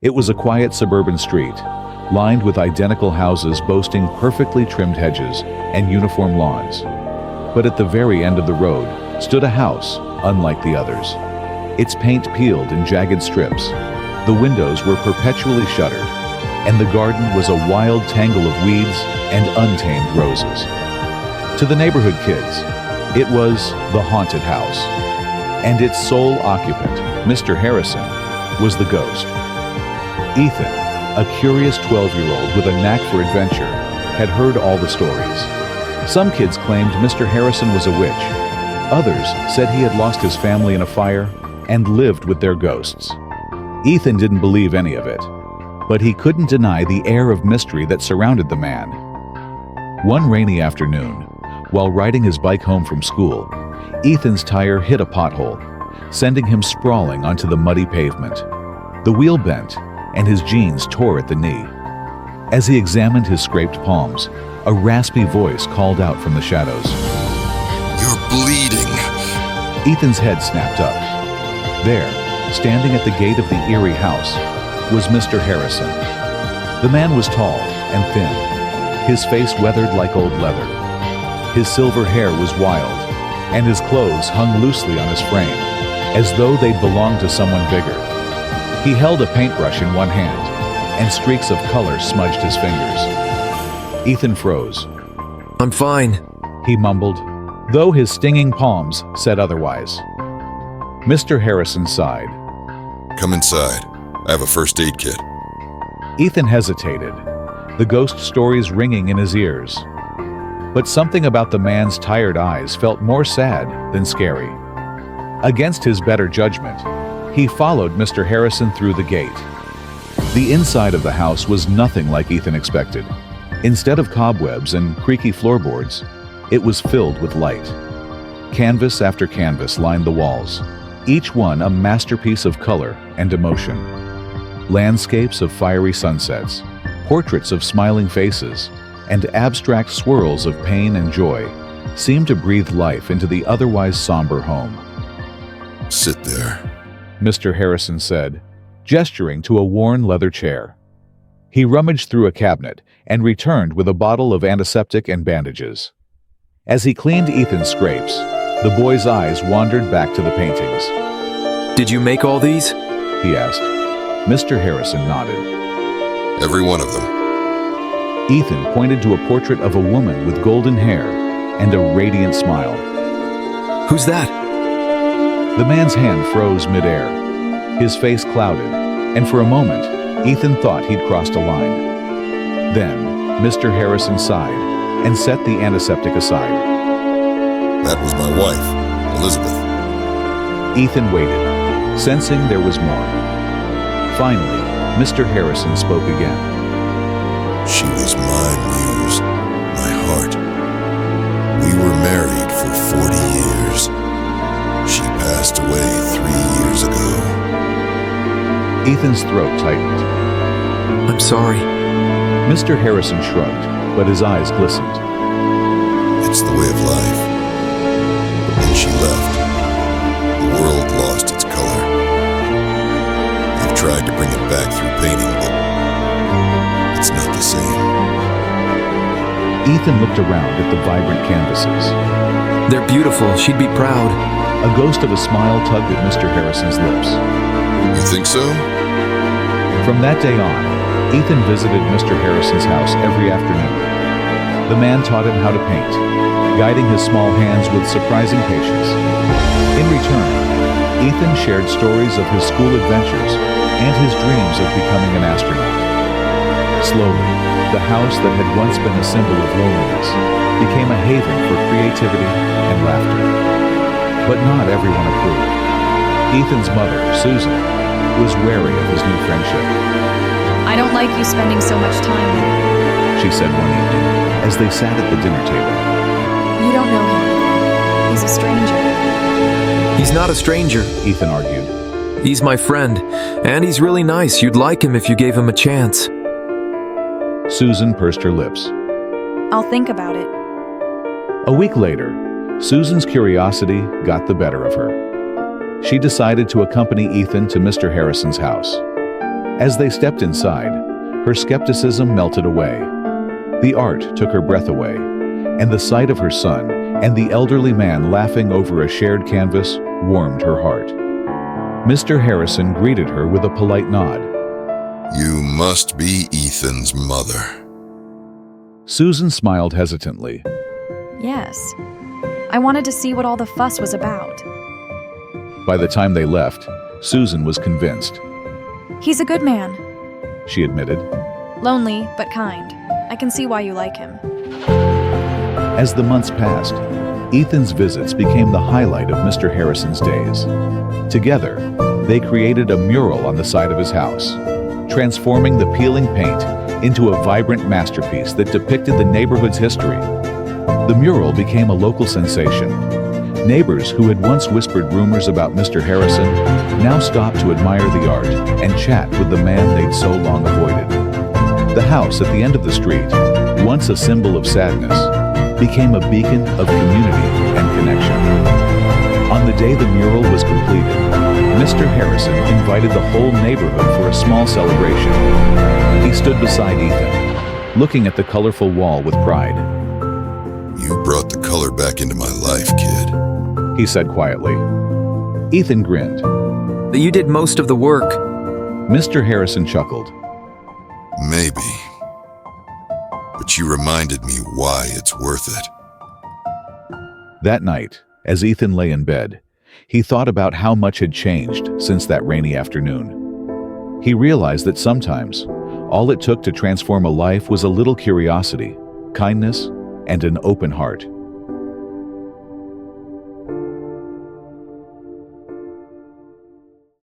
It was a quiet suburban street, lined with identical houses boasting perfectly trimmed hedges and uniform lawns. But at the very end of the road stood a house unlike the others. Its paint peeled in jagged strips, the windows were perpetually shuttered, and the garden was a wild tangle of weeds and untamed roses. To the neighborhood kids, it was the haunted house, and its sole occupant, Mr. Harrison, was the ghost. Ethan, a curious 12-year-old with a knack for adventure, had heard all the stories. Some kids claimed Mr. Harrison was a witch. Others said he had lost his family in a fire and lived with their ghosts. Ethan didn't believe any of it, but he couldn't deny the air of mystery that surrounded the man. One rainy afternoon, while riding his bike home from school, Ethan's tire hit a pothole, sending him sprawling onto the muddy pavement. The wheel bent, and his jeans tore at the knee. As he examined his scraped palms, a raspy voice called out from the shadows. "You're bleeding." Ethan's head snapped up. There, standing at the gate of the eerie house, was Mr. Harrison. The man was tall and thin, his face weathered like old leather. His silver hair was wild, and his clothes hung loosely on his frame, as though they'd belonged to someone bigger. He held a paintbrush in one hand, and streaks of color smudged his fingers. Ethan froze. "I'm fine," he mumbled, though his stinging palms said otherwise. Mr. Harrison sighed. "Come inside. I have a first aid kit." Ethan hesitated, the ghost stories ringing in his ears. But something about the man's tired eyes felt more sad than scary. Against his better judgment, he followed Mr. Harrison through the gate. The inside of the house was nothing like Ethan expected. Instead of cobwebs and creaky floorboards, it was filled with light. Canvas after canvas lined the walls, each one a masterpiece of color and emotion. Landscapes of fiery sunsets, portraits of smiling faces, and abstract swirls of pain and joy seemed to breathe life into the otherwise somber home. "Sit there," Mr. Harrison said, gesturing to a worn leather chair. He rummaged through a cabinet and returned with a bottle of antiseptic and bandages. As he cleaned Ethan's scrapes, the boy's eyes wandered back to the paintings. "Did you make all these?" he asked. Mr. Harrison nodded. "Every one of them." Ethan pointed to a portrait of a woman with golden hair and a radiant smile. "Who's that?" The man's hand froze midair, his face clouded, and for a moment, Ethan thought he'd crossed a line. Then, Mr. Harrison sighed and set the antiseptic aside. "That was my wife, Elizabeth." Ethan waited, sensing there was more. Finally, Mr. Harrison spoke again. "She was my muse, my heart. We were married for 40 years. She passed away 3 years ago." Ethan's throat tightened. "I'm sorry." Mr. Harrison shrugged, but his eyes glistened. "It's the way of life. But when she left, the world lost its color. I've tried to bring it back through painting, but it's not the same." Ethan looked around at the vibrant canvases. "They're beautiful. She'd be proud." A ghost of a smile tugged at Mr. Harrison's lips. "You think so?" From that day on, Ethan visited Mr. Harrison's house every afternoon. The man taught him how to paint, guiding his small hands with surprising patience. In return, Ethan shared stories of his school adventures and his dreams of becoming an astronaut. Slowly, the house that had once been a symbol of loneliness became a haven for creativity and laughter. But not everyone approved. Ethan's mother, Susan, was wary of his new friendship. "I don't like you spending so much time here," she said one evening as they sat at the dinner table. "You don't know him. He's a stranger." "He's not a stranger," Ethan argued. "He's my friend, and he's really nice. You'd like him if you gave him a chance." Susan pursed her lips. "I'll think about it." A week later, Susan's curiosity got the better of her. She decided to accompany Ethan to Mr. Harrison's house. As they stepped inside, her skepticism melted away. The art took her breath away, and the sight of her son and the elderly man laughing over a shared canvas warmed her heart. Mr. Harrison greeted her with a polite nod. You must be Ethan's mother. Susan smiled hesitantly. Yes. I wanted to see what all the fuss was about. By the time they left, Susan was convinced. He's a good man. She admitted. Lonely, but kind. I can see why you like him. As the months passed, Ethan's visits became the highlight of Mr. Harrison's days. Together, they created a mural on the side of his house, transforming the peeling paint into a vibrant masterpiece that depicted the neighborhood's history. The mural became a local sensation. Neighbors who had once whispered rumors about Mr. Harrison now stopped to admire the art and chat with the man they'd so long avoided. The house at the end of the street, once a symbol of sadness, became a beacon of community and connection. On the day the mural was completed, Mr. Harrison invited the whole neighborhood for a small celebration. He stood beside Ethan, looking at the colorful wall with pride. You brought the color back into my life, kid. He said quietly. Ethan grinned. You did most of the work. Mr. Harrison chuckled. Maybe. But you reminded me why it's worth it. That night, as Ethan lay in bed, he thought about how much had changed since that rainy afternoon. He realized that sometimes, all it took to transform a life was a little curiosity, kindness, and an open heart.